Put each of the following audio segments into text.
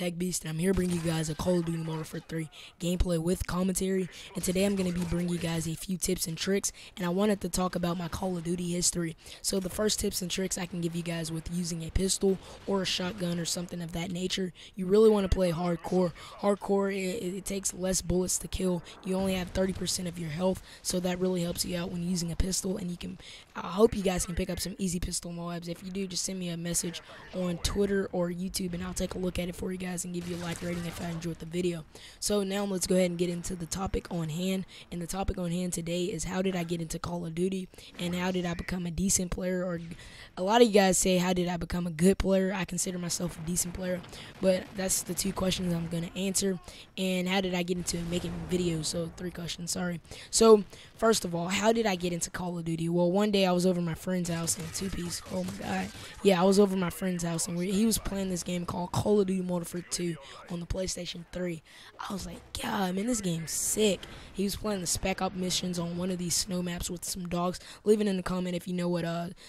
Tech Beast, and I'm here to bring you guys a Call of Duty MW3 gameplay with commentary. And today I'm going to be bringing you guys a few tips and tricks, and I wanted to talk about my Call of Duty history. So the first tips and tricks I can give you guys with using a pistol or a shotgun or something of that nature. You really want to play hardcore. Hardcore, it takes less bullets to kill. You only have 30% of your health, so that really helps you out when using a pistol. And I hope you guys can pick up some easy pistol MOABs. If you do, just send me a message on Twitter or YouTube, and I'll take a look at it for you guys and give you a like rating if I enjoyed the video. So now let's go ahead and get into the topic on hand. And the topic on hand today is how did I get into Call of Duty and how did I become a decent player, or a lot of you guys say how did I become a good player. I consider myself a decent player, but that's the two questions I'm going to answer. And how did I get into making videos? So 3 questions, sorry. So first of all, how did I get into Call of Duty? Well, one day I was over my friend's house in a 2-piece. Oh my god. Yeah, I was over my friend's house and he was playing this game called Call of Duty MW3 2 on the PlayStation 3. I was like, God, man, this game's sick. He was playing the Spec Ops missions on one of these snow maps with some dogs. Leave it in the comment if you know what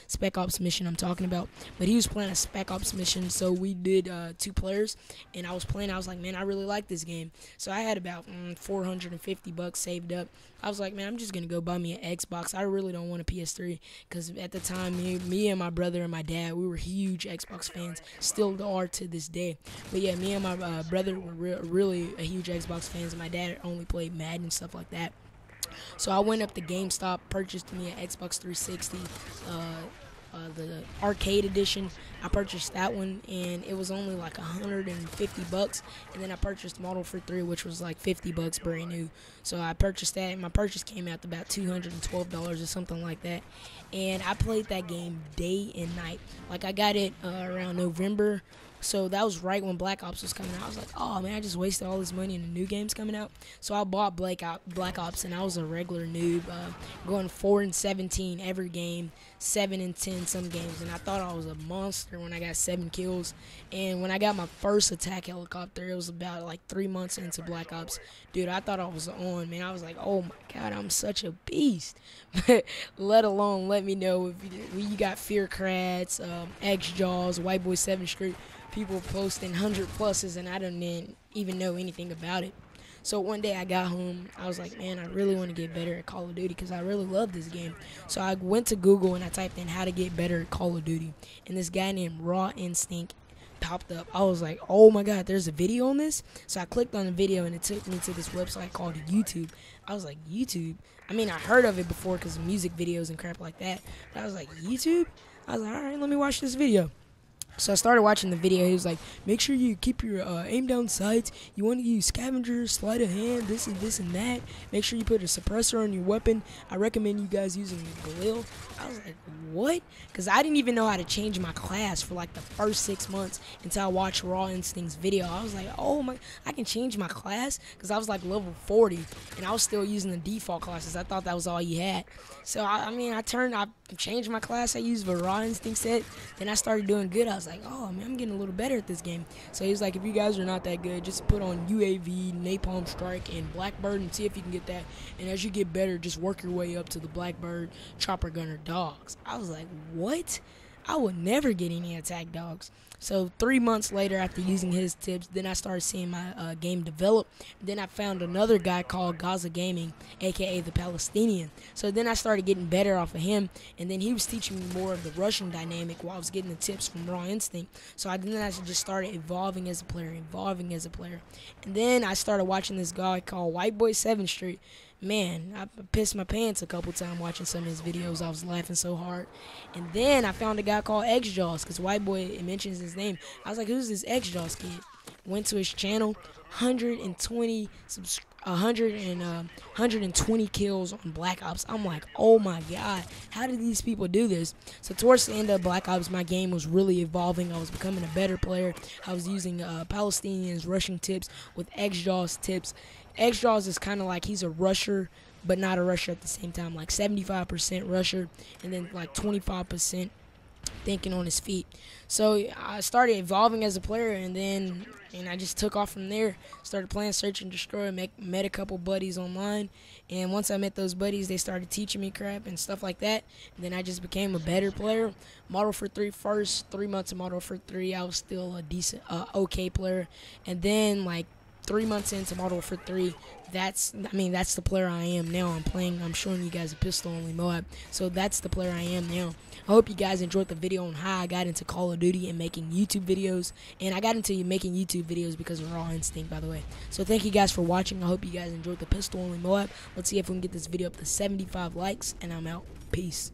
Spec Ops mission I'm talking about. But he was playing a Spec Ops mission, so we did 2 players, and I was playing. I was like, man, I really like this game. So I had about $450 saved up. I was like, man, I'm just going to go buy me an Xbox. I really don't want a PS3 because at the time, me and my brother and my dad, we were huge Xbox fans. Still are to this day. But yeah, me and my brother were really a huge Xbox fans, and my dad only played Madden and stuff like that. So I went up to GameStop, purchased me an Xbox 360, the arcade edition. I purchased that one, and it was only like $150. And then I purchased Model 3, which was like $50 brand new. So I purchased that, and my purchase came out to about $212 or something like that. And I played that game day and night. Like I got it around November. So that was right when Black Ops was coming out. I was like, oh man, I just wasted all this money and the new game's coming out. So I bought Black Ops, and I was a regular noob, going 4-17 every game, 7-10 some games. And I thought I was a monster when I got 7 kills. And when I got my first attack helicopter, it was about like 3 months into Black Ops. Dude, I thought I was on, man. I was like, oh my God, I'm such a beast. Let alone let me know if you got Fear Crats, X-Jaws, White Boy 7th Street. People posting 100 pluses, and I didn't even know anything about it. So one day I got home, I was like, man, I really want to get better at Call of Duty because I really love this game. So I went to Google and I typed in how to get better at Call of Duty, and this guy named Raw Instinct popped up. I was like, oh my God, there's a video on this? So I clicked on the video, and it took me to this website called YouTube. I was like, YouTube? I mean, I heard of it before because of music videos and crap like that, but I was like, YouTube? I was like, all right, let me watch this video. So I started watching the video. He was like, make sure you keep your aim down sights. You want to use scavenger, sleight of hand, this and that. Make sure you put a suppressor on your weapon. I recommend you guys using the Galil. I was like, what? Because I didn't even know how to change my class for like the first 6 months until I watched Raw Instinct's video. I was like, oh my, I can change my class? Because I was like level 40, and I was still using the default classes. I thought that was all you had. So, I changed my class. I used the Raw Instinct set. Then I started doing good. I was like, oh man, I'm getting a little better at this game. So he was like, if you guys are not that good, just put on UAV, Napalm Strike, and Blackbird and see if you can get that. And as you get better, just work your way up to the Blackbird, Chopper Gunner, Dogs. I was like, what? I would never get any attack dogs. So 3 months later, after using his tips, then I started seeing my game develop. Then I found another guy called Gaza Gaming, aka the Palestinian. So then I started getting better off of him, and then he was teaching me more of the Russian dynamic while I was getting the tips from Raw Instinct. So then I just started evolving as a player. And then I started watching this guy called White Boy 7th Street. Man, I pissed my pants a couple times watching some of his videos. I was laughing so hard. And then I found a guy called X-Jaws, because White Boy, it mentions his name. I was like, who's this X-Jaws kid? Went to his channel, 120 kills on Black Ops. I'm like, oh my God, how did these people do this? So towards the end of Black Ops, my game was really evolving. I was becoming a better player. I was using Palestinians rushing tips with X-Jaws tips. X-Jaws is kind of like he's a rusher, but not a rusher at the same time, like 75% rusher and then like 25% thinking on his feet. So I started evolving as a player, and then and I just took off from there. Started playing Search and Destroy, met a couple buddies online, and once I met those buddies, they started teaching me crap and stuff like that, and then I just became a better player. Modern Warfare 3 first 3 months of Modern Warfare 3, I was still a decent, okay player, and then like 3 months into Modern Warfare 3, that's the player I am now. I'm showing you guys a pistol-only MOAB, so that's the player I am now. I hope you guys enjoyed the video on how I got into Call of Duty and making YouTube videos, and I got into making YouTube videos because of Raw Instinct, by the way. So thank you guys for watching. I hope you guys enjoyed the pistol-only MOAB. Let's see if we can get this video up to 75 likes, and I'm out. Peace.